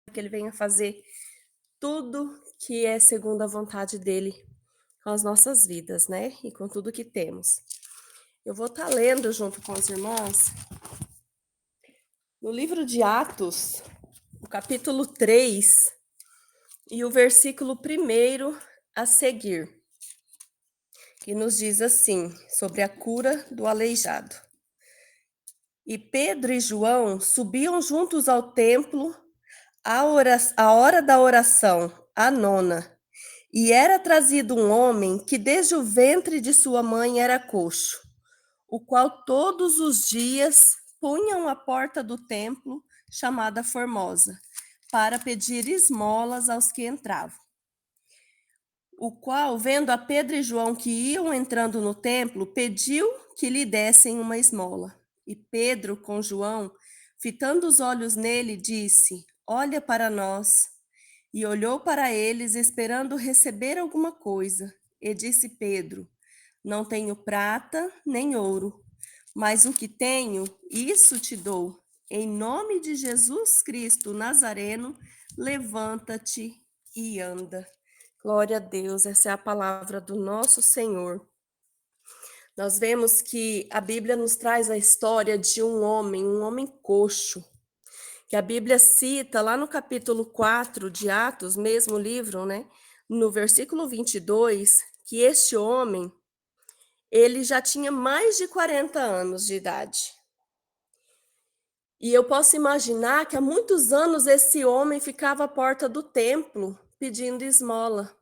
que Ele venha fazer tudo que é segundo a vontade dEle com as nossas vidas, né? E com tudo que temos. Eu vou estar lendo junto com as irmãs no livro de Atos, o capítulo 3 e o versículo 1 a seguir, que nos diz assim, sobre a cura do aleijado. E Pedro e João subiam juntos ao templo a hora da oração, a nona, e era trazido um homem que desde o ventre de sua mãe era coxo, o qual todos os dias punham à porta do templo, chamada Formosa, para pedir esmolas aos que entravam. O qual, vendo a Pedro e João que iam entrando no templo, pediu que lhe dessem uma esmola. E Pedro, com João, fitando os olhos nele, disse: Olha para nós. E olhou para eles, esperando receber alguma coisa. E disse Pedro: Não tenho prata nem ouro, mas o que tenho, isso te dou. Em nome de Jesus Cristo Nazareno, levanta-te e anda. Glória a Deus, essa é a palavra do nosso Senhor. Nós vemos que a Bíblia nos traz a história de um homem coxo, que a Bíblia cita lá no capítulo 4 de Atos, mesmo livro, né? No versículo 22, que este homem, ele já tinha mais de 40 anos de idade. E eu posso imaginar que há muitos anos esse homem ficava à porta do templo pedindo esmola.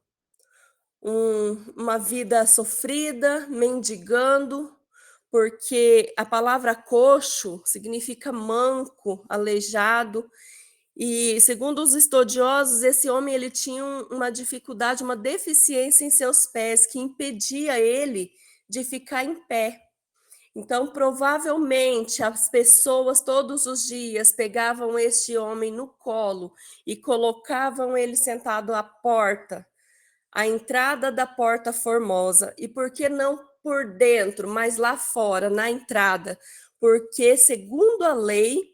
Uma vida sofrida, mendigando, porque a palavra coxo significa manco, aleijado, e segundo os estudiosos, esse homem ele tinha uma dificuldade, uma deficiência em seus pés, que impedia ele de ficar em pé. Então, provavelmente, as pessoas todos os dias pegavam este homem no colo e colocavam ele sentado à porta, a entrada da Porta Formosa, e por que não por dentro, mas lá fora, na entrada? Porque, segundo a lei,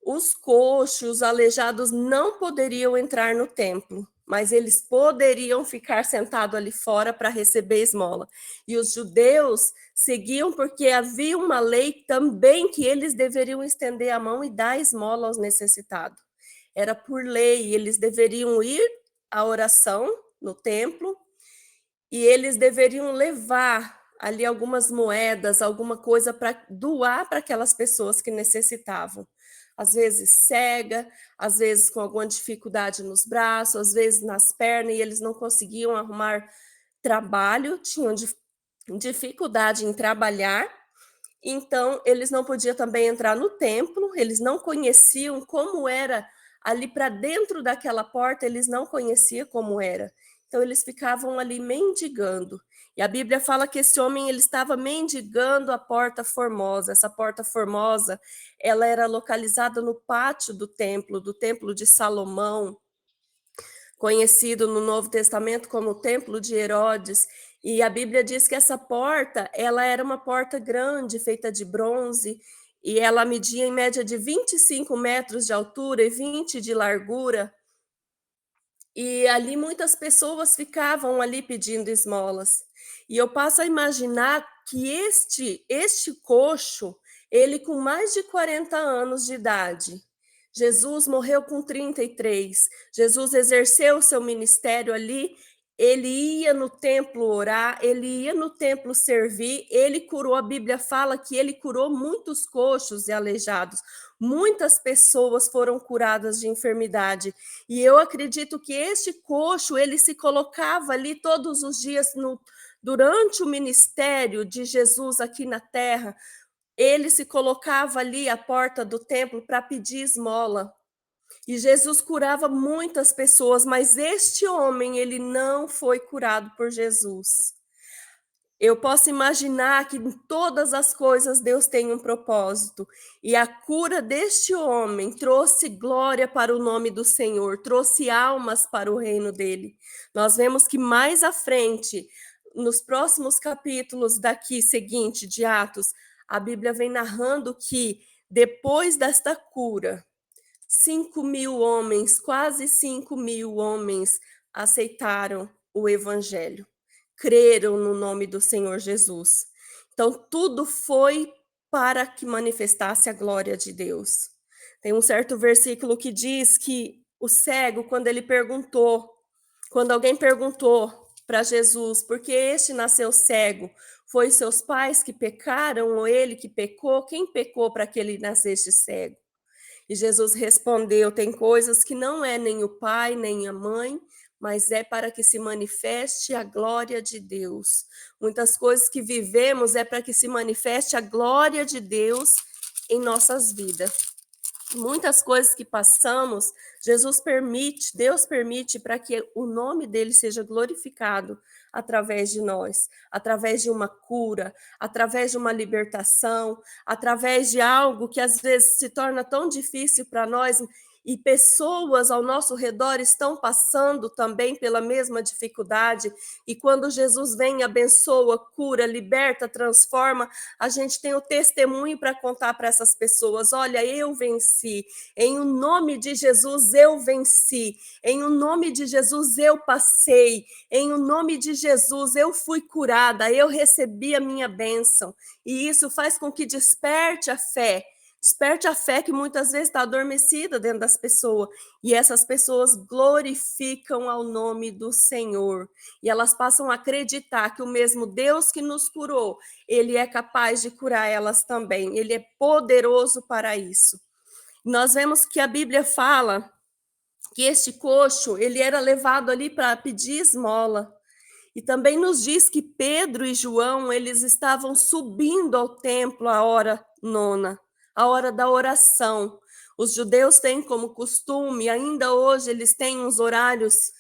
os coxos, os aleijados não poderiam entrar no templo, mas eles poderiam ficar sentados ali fora para receber esmola. E os judeus seguiam porque havia uma lei também que eles deveriam estender a mão e dar esmola aos necessitados. Era por lei, eles deveriam ir à oração no templo, e eles deveriam levar ali algumas moedas, alguma coisa para doar para aquelas pessoas que necessitavam. Às vezes cega, às vezes com alguma dificuldade nos braços, às vezes nas pernas, e eles não conseguiam arrumar trabalho, tinham dificuldade em trabalhar, então eles não podiam também entrar no templo, eles não conheciam como era ali para dentro daquela porta, eles não conheciam como era. Então eles ficavam ali mendigando. E a Bíblia fala que esse homem ele estava mendigando a Porta Formosa. Essa Porta Formosa, ela era localizada no pátio do Templo de Salomão, conhecido no Novo Testamento como o Templo de Herodes, e a Bíblia diz que essa porta, ela era uma porta grande, feita de bronze, e ela media em média de 25 metros de altura e 20 de largura, e ali muitas pessoas ficavam ali pedindo esmolas. E eu passo a imaginar que este coxo, ele com mais de 40 anos de idade, Jesus morreu com 33. Jesus exerceu o seu ministério ali, ele ia no templo orar, ele ia no templo servir, ele curou, a Bíblia fala que ele curou muitos coxos e aleijados. Muitas pessoas foram curadas de enfermidade. E eu acredito que este coxo, ele se colocava ali todos os dias durante o ministério de Jesus aqui na terra, ele se colocava ali à porta do templo para pedir esmola. E Jesus curava muitas pessoas, mas este homem, ele não foi curado por Jesus. Eu posso imaginar que em todas as coisas Deus tem um propósito. E a cura deste homem trouxe glória para o nome do Senhor, trouxe almas para o reino dele. Nós vemos que mais à frente, nos próximos capítulos daqui seguinte de Atos, a Bíblia vem narrando que depois desta cura, 5.000 homens, quase 5.000 homens aceitaram o evangelho, creram no nome do Senhor Jesus. Então, tudo foi para que manifestasse a glória de Deus. Tem um certo versículo que diz que o cego, quando alguém perguntou para Jesus, por que este nasceu cego? Foi seus pais que pecaram ou ele que pecou? Quem pecou para que ele nascesse cego? E Jesus respondeu: tem coisas que não é nem o pai, nem a mãe, mas é para que se manifeste a glória de Deus. Muitas coisas que vivemos é para que se manifeste a glória de Deus em nossas vidas. Muitas coisas que passamos, Deus permite para que o nome dele seja glorificado através de nós, através de uma cura, através de uma libertação, através de algo que às vezes se torna tão difícil para nós e pessoas ao nosso redor estão passando também pela mesma dificuldade. E quando Jesus vem, abençoa, cura, liberta, transforma, a gente tem o testemunho para contar para essas pessoas: olha, eu venci, em o nome de Jesus eu venci, em o nome de Jesus eu passei, em o nome de Jesus eu fui curada, eu recebi a minha bênção. E isso faz com que desperte a fé que muitas vezes está adormecida dentro das pessoas, e essas pessoas glorificam ao nome do Senhor, e elas passam a acreditar que o mesmo Deus que nos curou, ele é capaz de curar elas também, ele é poderoso para isso. Nós vemos que a Bíblia fala que este coxo, ele era levado ali para pedir esmola, e também nos diz que Pedro e João, eles estavam subindo ao templo à hora nona, a hora da oração. Os judeus têm como costume, ainda hoje eles têm uns horários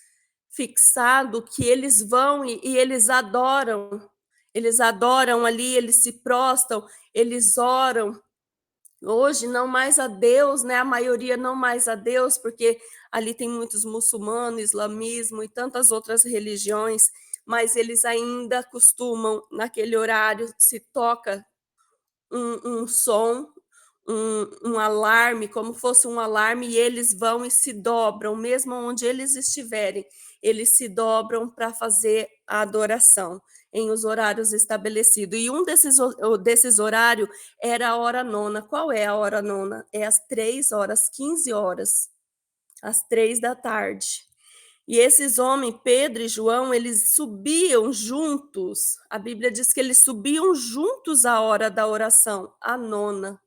fixados que eles vão e eles adoram. Eles adoram ali, eles se prostam, eles oram. Hoje não mais a Deus, né? A maioria não mais a Deus, porque ali tem muitos muçulmanos, islamismo e tantas outras religiões, mas eles ainda costumam, naquele horário, se toca um som, um alarme, como fosse um alarme, e eles vão e se dobram, mesmo onde eles estiverem, eles se dobram para fazer a adoração em os horários estabelecidos. E um desses horários era a hora nona. Qual é a hora nona? É às 3h, 15h, às 3 da tarde. E esses homens, Pedro e João, eles subiam juntos. A Bíblia diz que eles subiam juntos à hora da oração, a nona.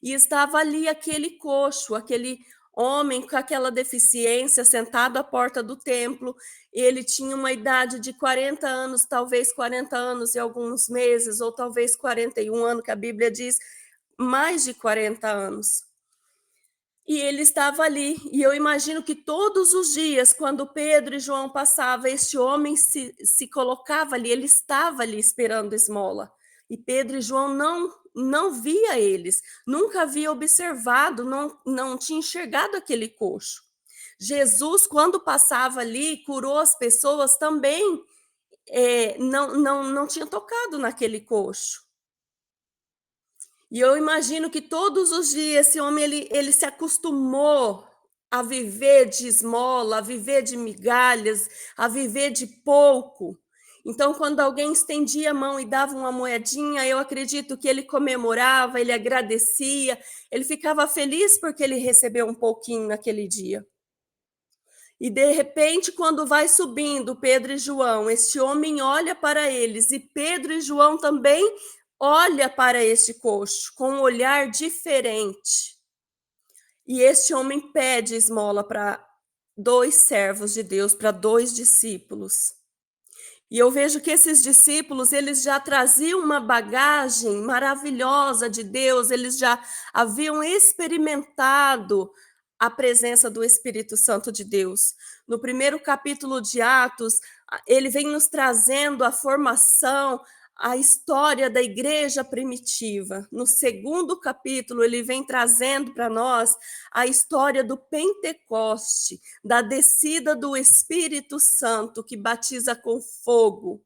E estava ali aquele coxo, aquele homem com aquela deficiência, sentado à porta do templo. Ele tinha uma idade de 40 anos, talvez 40 anos e alguns meses, ou talvez 41 anos, que a Bíblia diz, mais de 40 anos. E ele estava ali, e eu imagino que todos os dias, quando Pedro e João passavam, este homem se colocava ali, ele estava ali esperando esmola. E Pedro e João não via eles, nunca havia observado, não tinha enxergado aquele coxo. Jesus, quando passava ali, curou as pessoas também, não tinha tocado naquele coxo. E eu imagino que todos os dias esse homem ele se acostumou a viver de esmola, a viver de migalhas, a viver de pouco. Então, quando alguém estendia a mão e dava uma moedinha, eu acredito que ele comemorava, ele agradecia, ele ficava feliz porque ele recebeu um pouquinho naquele dia. E de repente, quando vai subindo Pedro e João, este homem olha para eles, e Pedro e João também olha para este coxo com um olhar diferente. E este homem pede esmola para 2 servos de Deus, para 2 discípulos. E eu vejo que esses discípulos, eles já traziam uma bagagem maravilhosa de Deus, eles já haviam experimentado a presença do Espírito Santo de Deus. No primeiro capítulo de Atos, ele vem nos trazendo a formação, a história da igreja primitiva. No segundo capítulo, ele vem trazendo para nós a história do Pentecoste, da descida do Espírito Santo, que batiza com fogo.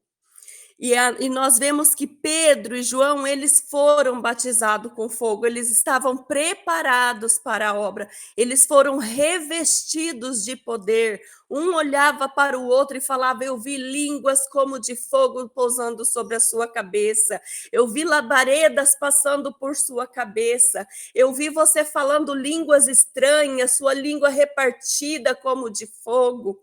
E nós vemos que Pedro e João, eles foram batizados com fogo, eles estavam preparados para a obra, eles foram revestidos de poder. Um olhava para o outro e falava: eu vi línguas como de fogo pousando sobre a sua cabeça, eu vi labaredas passando por sua cabeça, eu vi você falando línguas estranhas, sua língua repartida como de fogo.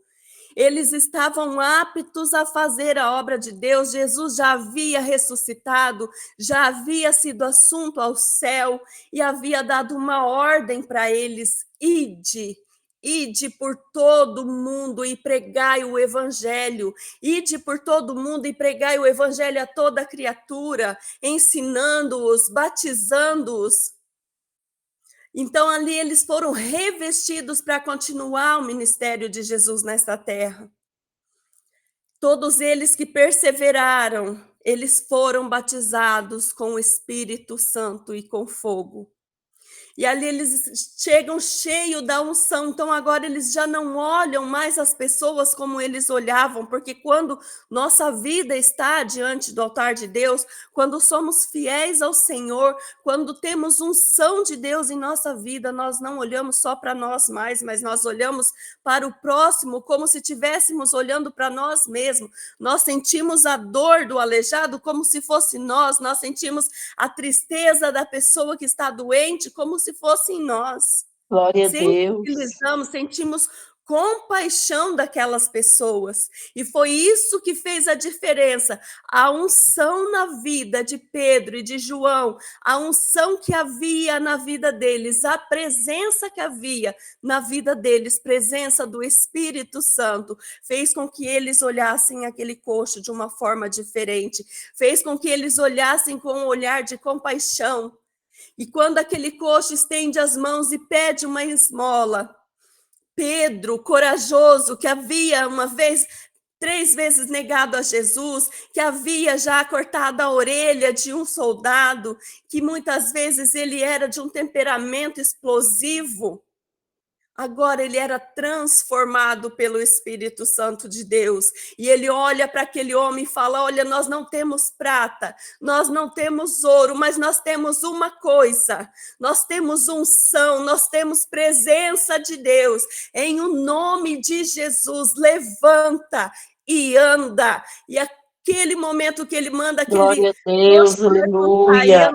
Eles estavam aptos a fazer a obra de Deus. Jesus já havia ressuscitado, já havia sido assunto ao céu e havia dado uma ordem para eles: ide por todo mundo e pregai o evangelho. Ide por todo mundo e pregai o evangelho a toda criatura, ensinando-os, batizando-os. Então, ali eles foram revestidos para continuar o ministério de Jesus nesta terra. Todos eles que perseveraram, eles foram batizados com o Espírito Santo e com fogo. E ali eles chegam cheios da unção, então agora eles já não olham mais as pessoas como eles olhavam, porque quando nossa vida está diante do altar de Deus, quando somos fiéis ao Senhor, quando temos unção de Deus em nossa vida, nós não olhamos só para nós mais, mas nós olhamos para o próximo como se estivéssemos olhando para nós mesmos. Nós sentimos a dor do aleijado como se fosse nós sentimos a tristeza da pessoa que está doente como se fossem nós. Glória a Deus. Sentimos compaixão daquelas pessoas. E foi isso que fez a diferença. A unção na vida de Pedro e de João, a unção que havia na vida deles, a presença que havia na vida deles, presença do Espírito Santo, fez com que eles olhassem aquele coxo de uma forma diferente, fez com que eles olhassem com um olhar de compaixão. E quando aquele coxo estende as mãos e pede uma esmola, Pedro, corajoso, que havia uma vez, 3 vezes negado a Jesus, que havia já cortado a orelha de um soldado, que muitas vezes ele era de um temperamento explosivo, agora ele era transformado pelo Espírito Santo de Deus. E ele olha para aquele homem e fala: olha, nós não temos prata, nós não temos ouro, mas nós temos uma coisa, nós temos unção, nós temos presença de Deus. Em o nome de Jesus, levanta e anda. E aquele momento que ele manda Glória a Deus, aleluia.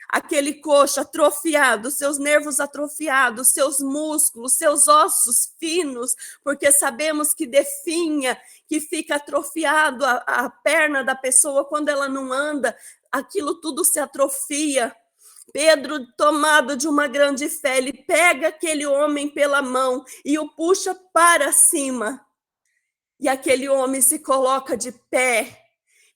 Aquele coxo atrofiado, seus nervos atrofiados, seus músculos, seus ossos finos, porque sabemos que definha, que fica atrofiado a perna da pessoa quando ela não anda, aquilo tudo se atrofia. Pedro, tomado de uma grande fé, ele pega aquele homem pela mão e o puxa para cima. E aquele homem se coloca de pé.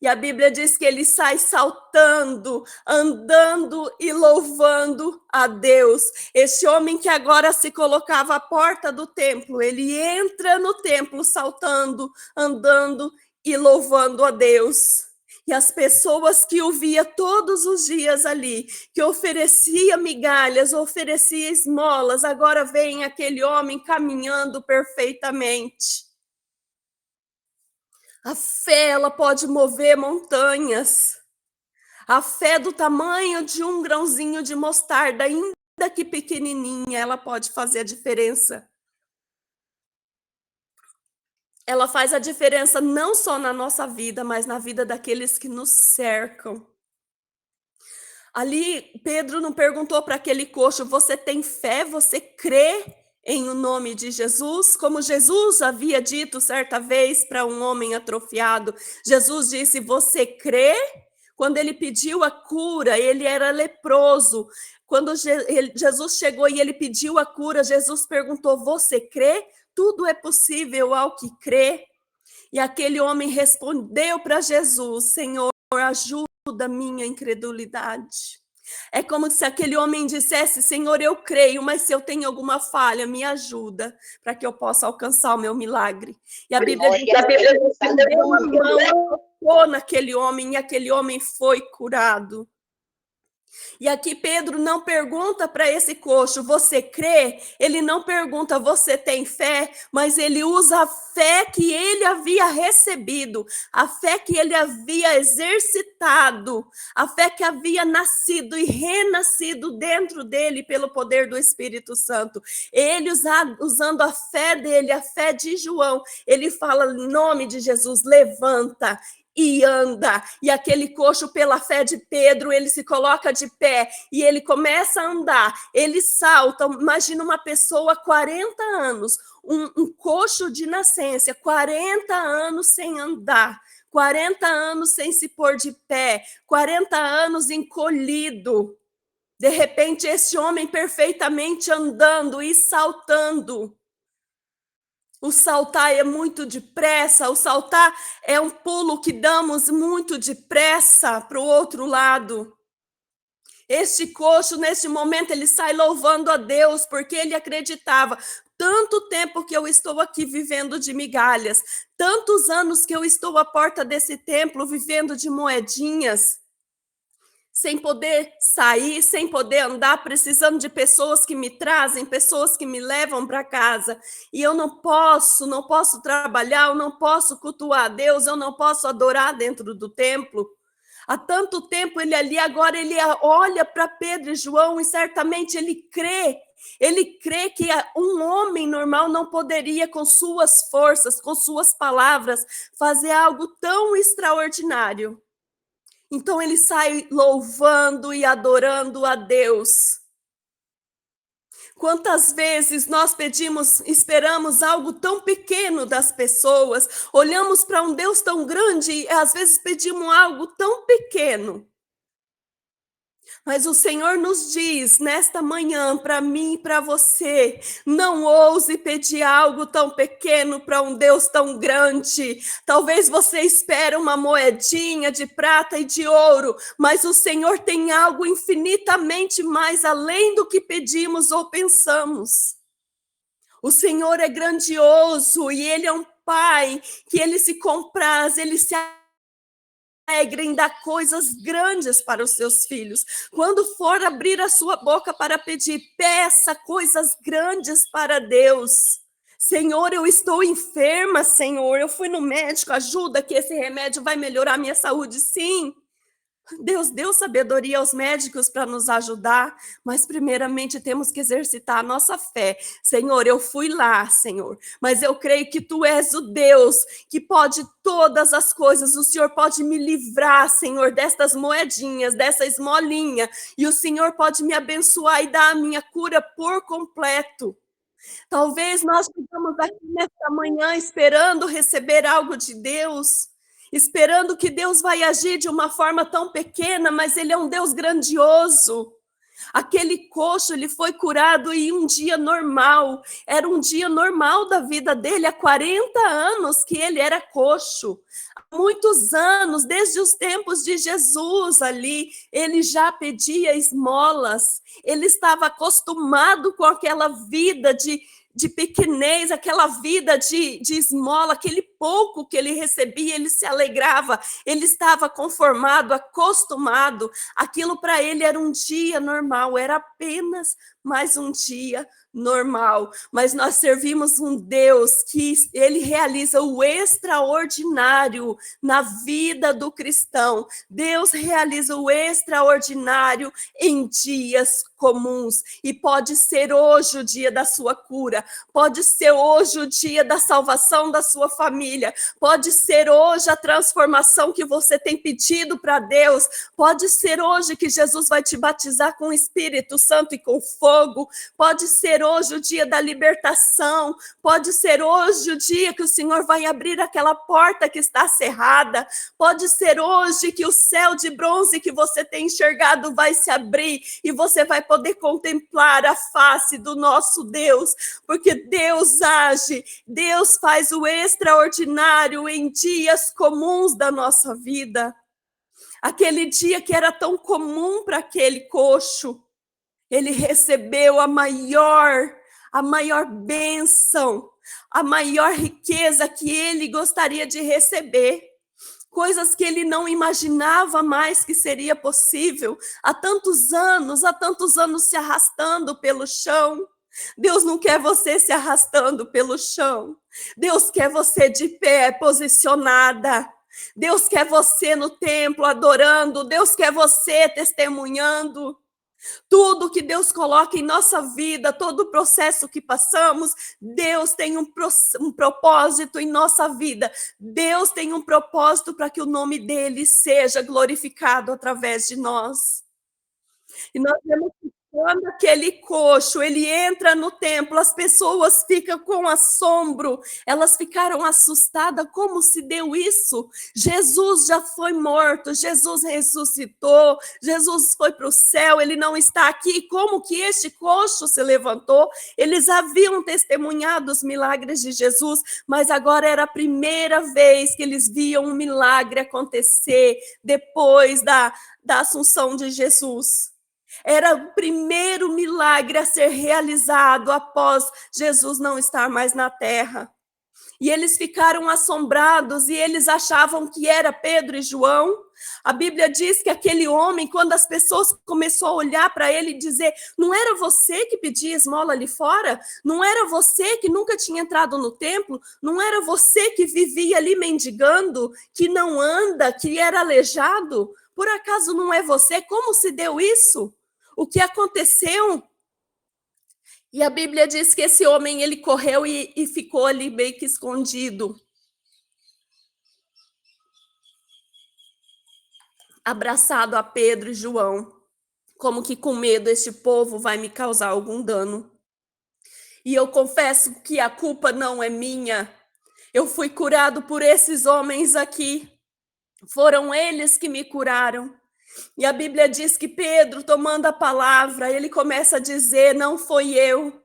E a Bíblia diz que ele sai saltando, andando e louvando a Deus. Esse homem que agora se colocava à porta do templo, ele entra no templo saltando, andando e louvando a Deus. E as pessoas que o via todos os dias ali, que oferecia migalhas, oferecia esmolas, agora veem aquele homem caminhando perfeitamente. A fé, ela pode mover montanhas. A fé do tamanho de um grãozinho de mostarda, ainda que pequenininha, ela pode fazer a diferença. Ela faz a diferença não só na nossa vida, mas na vida daqueles que nos cercam. Ali, Pedro não perguntou para aquele coxo: você tem fé? Você crê em o nome de Jesus? Como Jesus havia dito certa vez para um homem atrofiado, Jesus disse: você crê? Quando ele pediu a cura, ele era leproso. Quando Jesus chegou e ele pediu a cura, Jesus perguntou: você crê? Tudo é possível ao que crê. E aquele homem respondeu para Jesus: Senhor, ajuda a minha incredulidade. É como se aquele homem dissesse: Senhor, eu creio, mas se eu tenho alguma falha, me ajuda para que eu possa alcançar o meu milagre. E a Bíblia diz que ele deu a mão, tocou naquele homem e aquele homem foi curado. E aqui Pedro não pergunta para esse coxo, você crê? Ele não pergunta, você tem fé? Mas ele usa a fé que ele havia recebido, a fé que ele havia exercitado, a fé que havia nascido e renascido dentro dele pelo poder do Espírito Santo. Ele usando a fé dele, a fé de João, ele fala em nome de Jesus, levanta e anda. E aquele coxo, pela fé de Pedro, ele se coloca de pé e ele começa a andar, ele salta. Imagina uma pessoa 40 anos, um coxo de nascença, 40 anos sem andar, 40 anos sem se pôr de pé, 40 anos encolhido. De repente, esse homem perfeitamente andando e saltando. O saltar é muito depressa, o saltar é um pulo que damos muito depressa para o outro lado. Este coxo, neste momento, ele sai louvando a Deus, porque ele acreditava, tanto tempo que eu estou aqui vivendo de migalhas, tantos anos que eu estou à porta desse templo vivendo de moedinhas, sem poder sair, sem poder andar, precisando de pessoas que me trazem, pessoas que me levam para casa. E eu não posso trabalhar, eu não posso cultuar a Deus, eu não posso adorar dentro do templo. Há tanto tempo ele ali, agora ele olha para Pedro e João e certamente ele crê que um homem normal não poderia, com suas forças, com suas palavras, fazer algo tão extraordinário. Então ele sai louvando e adorando a Deus. Quantas vezes nós esperamos algo tão pequeno das pessoas, olhamos para um Deus tão grande e às vezes pedimos algo tão pequeno. Mas o Senhor nos diz nesta manhã, para mim e para você, não ouse pedir algo tão pequeno para um Deus tão grande. Talvez você espere uma moedinha de prata e de ouro, mas o Senhor tem algo infinitamente mais além do que pedimos ou pensamos. O Senhor é grandioso e Ele é um Pai que Ele se compraz, Ele se alegre em dar coisas grandes para os seus filhos. Quando for abrir a sua boca para pedir, peça coisas grandes para Deus. Senhor, eu estou enferma, Senhor, eu fui no médico, ajuda que esse remédio vai melhorar a minha saúde. Sim, Deus deu sabedoria aos médicos para nos ajudar, mas primeiramente temos que exercitar a nossa fé. Senhor, eu fui lá, Senhor, mas eu creio que Tu és o Deus que pode todas as coisas. O Senhor pode me livrar, Senhor, destas moedinhas, dessa esmolinha, e o Senhor pode me abençoar e dar a minha cura por completo. Talvez nós estamos aqui nesta manhã esperando receber algo de Deus, esperando que Deus vai agir de uma forma tão pequena, mas Ele é um Deus grandioso. Aquele coxo, ele foi curado em um dia normal, era um dia normal da vida dele, há 40 anos que ele era coxo. Há muitos anos, desde os tempos de Jesus ali, ele já pedia esmolas, ele estava acostumado com aquela vida de pequenez, aquela vida de esmola, aquele pouco que ele recebia, ele se alegrava, ele estava conformado, acostumado, aquilo para ele era um dia normal, era apenas mais um dia normal, mas nós servimos um Deus que ele realiza o extraordinário na vida do cristão. Deus realiza o extraordinário em dias comuns, e pode ser hoje o dia da sua cura, pode ser hoje o dia da salvação da sua família, pode ser hoje a transformação que você tem pedido para Deus, pode ser hoje que Jesus vai te batizar com o Espírito Santo e com fogo, pode ser hoje o dia da libertação, pode ser hoje o dia que o Senhor vai abrir aquela porta que está cerrada, pode ser hoje que o céu de bronze que você tem enxergado vai se abrir e você vai poder contemplar a face do nosso Deus, porque Deus age, Deus faz o extraordinário em dias comuns da nossa vida. Aquele dia que era tão comum para aquele coxo, ele recebeu a maior bênção, a maior riqueza que ele gostaria de receber. coisas que ele não imaginava mais que seria possível, há tantos anos se arrastando pelo chão. Deus não quer você se arrastando pelo chão. Deus quer você de pé, posicionada. Deus quer você no templo adorando. Deus quer você testemunhando. Tudo que Deus coloca em nossa vida, todo o processo que passamos, Deus tem um propósito em nossa vida. Deus tem um propósito para que o nome dele seja glorificado através de nós. E nós vemos que quando aquele coxo, ele entra no templo, as pessoas ficam com assombro, elas ficaram assustadas, como se deu isso? Jesus já foi morto, Jesus ressuscitou, Jesus foi para o céu, ele não está aqui, como que este coxo se levantou? Eles haviam testemunhado os milagres de Jesus, mas agora era a primeira vez que eles viam um milagre acontecer depois da assunção de Jesus. Era o primeiro milagre a ser realizado após Jesus não estar mais na terra. E eles ficaram assombrados e eles achavam que era Pedro e João. A Bíblia diz que aquele homem, quando as pessoas começaram a olhar para ele e dizer, não era você que pedia esmola ali fora? Não era você que nunca tinha entrado no templo? Não era você que vivia ali mendigando, que não anda, que era aleijado? Por acaso não é você? Como se deu isso? O que aconteceu? E a Bíblia diz que esse homem, ele correu e ficou ali meio que escondido. Abraçado a Pedro e João. Como que com medo, este povo vai me causar algum dano. E eu confesso que a culpa não é minha. Eu fui curado por esses homens aqui. Foram eles que me curaram. E a Bíblia diz que Pedro, tomando a palavra, ele começa a dizer, não foi eu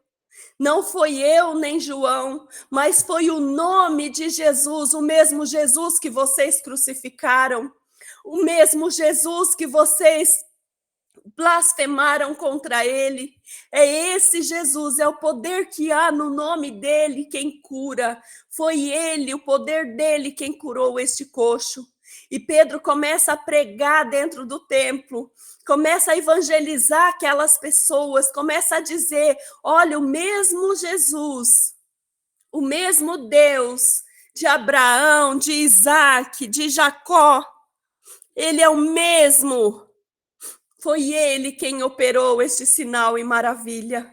nem João, mas foi o nome de Jesus, o mesmo Jesus que vocês crucificaram, o mesmo Jesus que vocês blasfemaram contra ele. É esse Jesus, é o poder que há no nome dele quem cura. Foi ele, o poder dele quem curou este coxo. E Pedro começa a pregar dentro do templo, começa a evangelizar aquelas pessoas, começa a dizer, olha, o mesmo Jesus, o mesmo Deus de Abraão, de Isaac, de Jacó, ele é o mesmo. Foi ele quem operou este sinal e maravilha.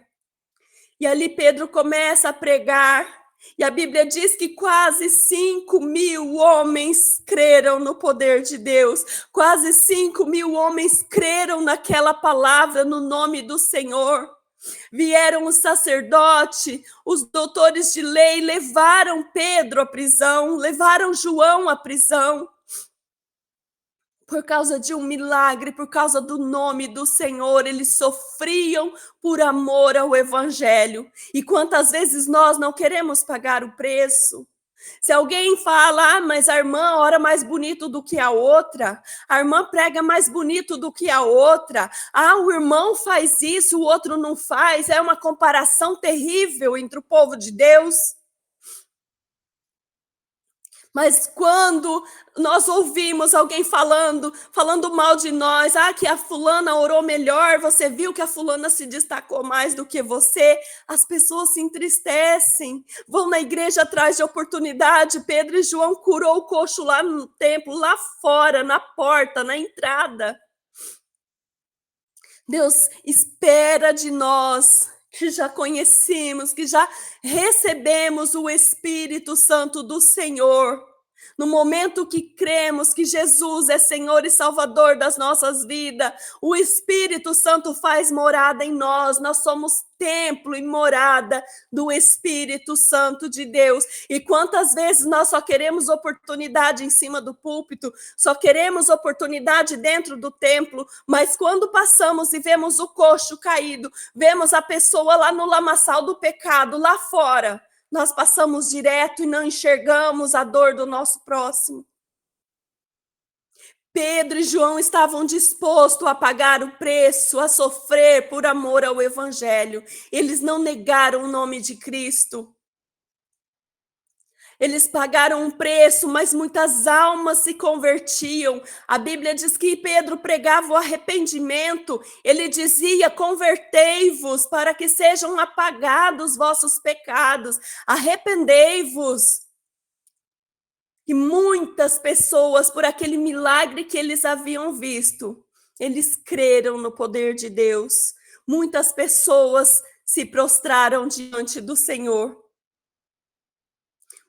E ali Pedro começa a pregar, e a Bíblia diz que quase 5.000 homens creram no poder de Deus, quase 5.000 homens creram naquela palavra, no nome do Senhor. Vieram os sacerdotes, os doutores de lei, levaram Pedro à prisão, levaram João à prisão. Por causa de um milagre, por causa do nome do Senhor, eles sofriam por amor ao Evangelho. E quantas vezes nós não queremos pagar o preço? Se alguém fala, mas a irmã ora mais bonito do que a outra, a irmã prega mais bonito do que a outra, o irmão faz isso, o outro não faz, é uma comparação terrível entre o povo de Deus. Mas quando nós ouvimos alguém falando mal de nós, que a fulana orou melhor, você viu que a fulana se destacou mais do que você, as pessoas se entristecem, vão na igreja atrás de oportunidade. Pedro e João curou o coxo lá no templo, lá fora, na porta, na entrada. Deus espera de nós que já conhecemos, que já recebemos o Espírito Santo do Senhor. No momento que cremos que Jesus é Senhor e Salvador das nossas vidas, o Espírito Santo faz morada em nós, nós somos templo e morada do Espírito Santo de Deus. E quantas vezes nós só queremos oportunidade em cima do púlpito, só queremos oportunidade dentro do templo, mas quando passamos e vemos o coxo caído, vemos a pessoa lá no lamaçal do pecado, lá fora, nós passamos direto e não enxergamos a dor do nosso próximo. Pedro e João estavam dispostos a pagar o preço, a sofrer por amor ao Evangelho. Eles não negaram o nome de Cristo. Eles pagaram um preço, mas muitas almas se convertiam. A Bíblia diz que Pedro pregava o arrependimento. Ele dizia: convertei-vos para que sejam apagados vossos pecados. Arrependei-vos. E muitas pessoas, por aquele milagre que eles haviam visto, eles creram no poder de Deus. Muitas pessoas se prostraram diante do Senhor.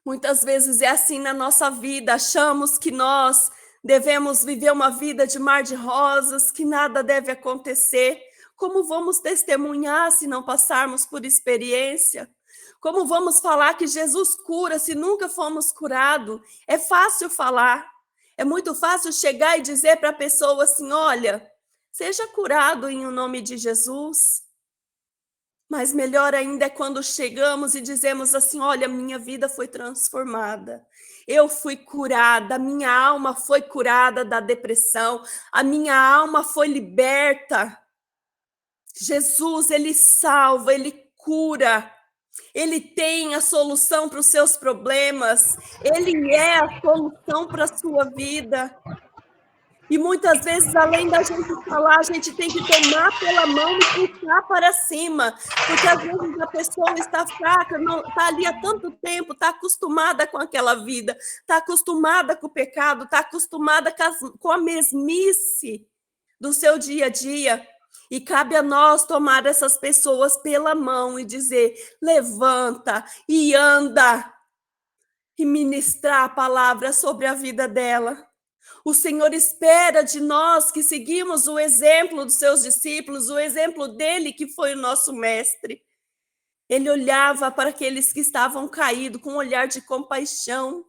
Muitas vezes é assim na nossa vida, achamos que nós devemos viver uma vida de mar de rosas, que nada deve acontecer. Como vamos testemunhar se não passarmos por experiência? Como vamos falar que Jesus cura se nunca fomos curados? É fácil falar, é muito fácil chegar e dizer para a pessoa assim: olha, seja curado em o nome de Jesus. Mas melhor ainda é quando chegamos e dizemos assim: olha, minha vida foi transformada, eu fui curada, a minha alma foi curada da depressão, a minha alma foi liberta. Jesus, ele salva, ele cura, ele tem a solução para os seus problemas, ele é a solução para a sua vida. E muitas vezes, além da gente falar, a gente tem que tomar pela mão e puxar para cima, porque às vezes a pessoa está fraca, não está ali há tanto tempo, está acostumada com aquela vida, está acostumada com o pecado, está acostumada com a mesmice do seu dia a dia. E cabe a nós tomar essas pessoas pela mão e dizer: levanta e anda, e ministrar a palavra sobre a vida dela. O Senhor espera de nós que seguimos o exemplo dos seus discípulos, o exemplo dele que foi o nosso mestre. Ele olhava para aqueles que estavam caídos com um olhar de compaixão.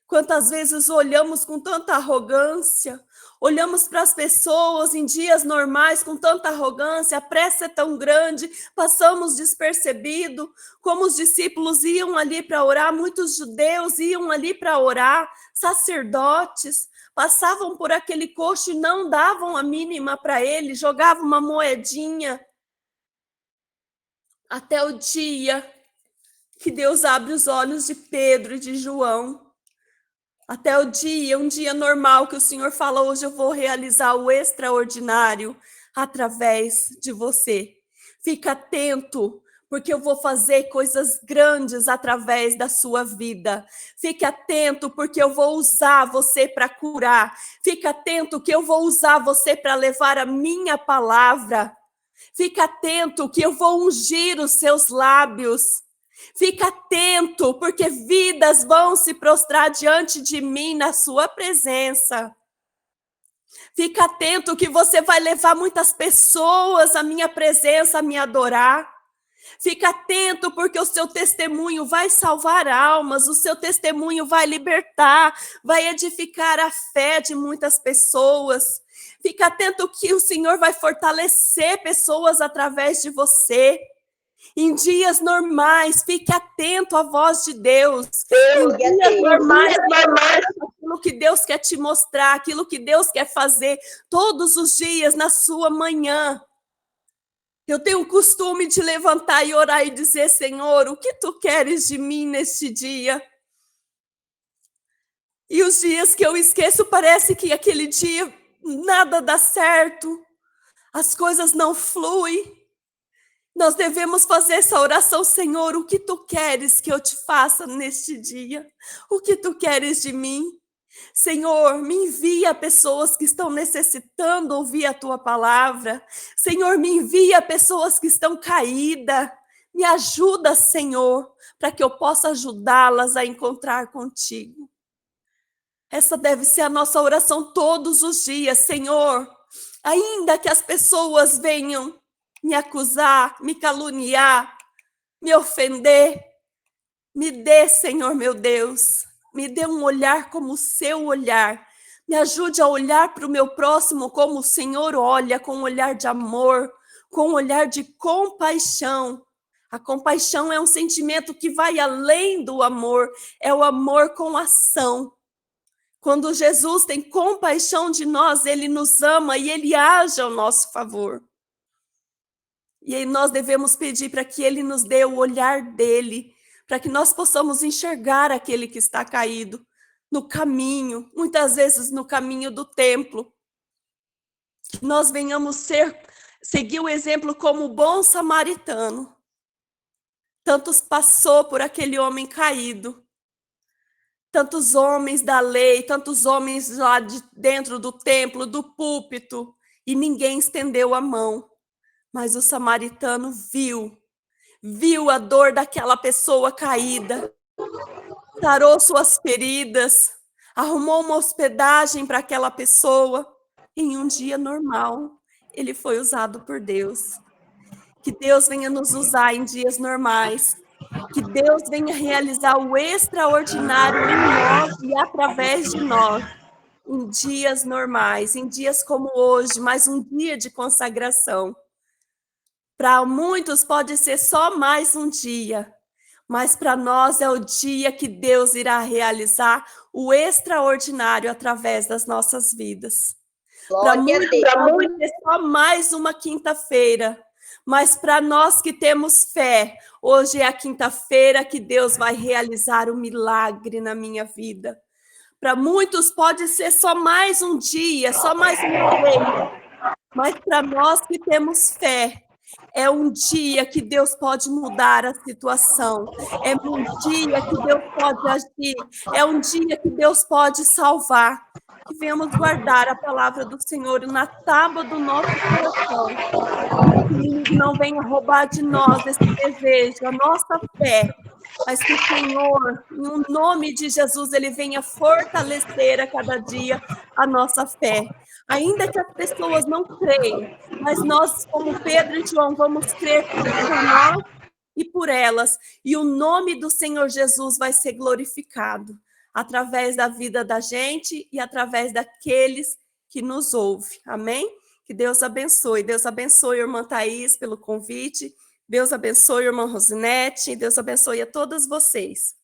Quantas vezes olhamos com tanta arrogância, olhamos para as pessoas em dias normais com tanta arrogância, a pressa é tão grande, passamos despercebido, como os discípulos iam ali para orar, muitos judeus iam ali para orar, sacerdotes, passavam por aquele coxo e não davam a mínima para ele, jogavam uma moedinha. Até o dia que Deus abre os olhos de Pedro e de João. Até o dia, um dia normal que o Senhor fala: hoje eu vou realizar o extraordinário através de você. Fica atento, porque eu vou fazer coisas grandes através da sua vida. Fique atento, porque eu vou usar você para curar. Fique atento que eu vou usar você para levar a minha palavra. Fique atento que eu vou ungir os seus lábios. Fica atento, porque vidas vão se prostrar diante de mim na sua presença. Fica atento que você vai levar muitas pessoas à minha presença, a me adorar. Fica atento, porque o seu testemunho vai salvar almas, o seu testemunho vai libertar, vai edificar a fé de muitas pessoas. Fica atento que o Senhor vai fortalecer pessoas através de você. Em dias normais, fique atento à voz de Deus. Em dias normais, aquilo que Deus quer te mostrar, aquilo que Deus quer fazer todos os dias na sua manhã. Eu tenho o costume de levantar e orar e dizer: Senhor, o que tu queres de mim neste dia? E os dias que eu esqueço, parece que aquele dia nada dá certo, as coisas não fluem. Nós devemos fazer essa oração: Senhor, o que tu queres que eu te faça neste dia? O que tu queres de mim? Senhor, me envia pessoas que estão necessitando ouvir a tua palavra. Senhor, me envia pessoas que estão caídas. Me ajuda, Senhor, para que eu possa ajudá-las a encontrar contigo. Essa deve ser a nossa oração todos os dias. Senhor, ainda que as pessoas venham me acusar, me caluniar, me ofender, me dê, Senhor meu Deus, me dê um olhar como o seu olhar. Me ajude a olhar para o meu próximo como o Senhor olha, com um olhar de amor, com um olhar de compaixão. A compaixão é um sentimento que vai além do amor, é o amor com ação. Quando Jesus tem compaixão de nós, ele nos ama e ele age ao nosso favor. E aí nós devemos pedir para que ele nos dê o olhar dele, para que nós possamos enxergar aquele que está caído no caminho, muitas vezes no caminho do templo. Que nós venhamos seguir o exemplo como o bom samaritano. Tantos passou por aquele homem caído. Tantos homens da lei, tantos homens lá dentro do templo, do púlpito, e ninguém estendeu a mão. Mas o samaritano viu a dor daquela pessoa caída, sarou suas feridas, arrumou uma hospedagem para aquela pessoa. Em um dia normal, ele foi usado por Deus. Que Deus venha nos usar em dias normais. Que Deus venha realizar o extraordinário em nós e através de nós, em dias normais, em dias como hoje, mais um dia de consagração. Para muitos pode ser só mais um dia, mas para nós é o dia que Deus irá realizar o extraordinário através das nossas vidas. Para muitos pode ser só mais uma quinta-feira, mas para nós que temos fé, hoje é a quinta-feira que Deus vai realizar o milagre na minha vida. Para muitos pode ser só mais um dia, só mais uma vez, mas para nós que temos fé, é um dia que Deus pode mudar a situação, é um dia que Deus pode agir, é um dia que Deus pode salvar. Que venhamos guardar a palavra do Senhor na tábua do nosso coração. Que o inimigo não venha roubar de nós esse desejo, a nossa fé, mas que o Senhor, no nome de Jesus, ele venha fortalecer a cada dia a nossa fé. Ainda que as pessoas não creiam, mas nós, como Pedro e João, vamos crer por nós e por elas, e o nome do Senhor Jesus vai ser glorificado através da vida da gente e através daqueles que nos ouvem. Amém? Que Deus abençoe. Deus abençoe a irmã Thaís pelo convite. Deus abençoe a irmã Rosinete. Deus abençoe a todas vocês.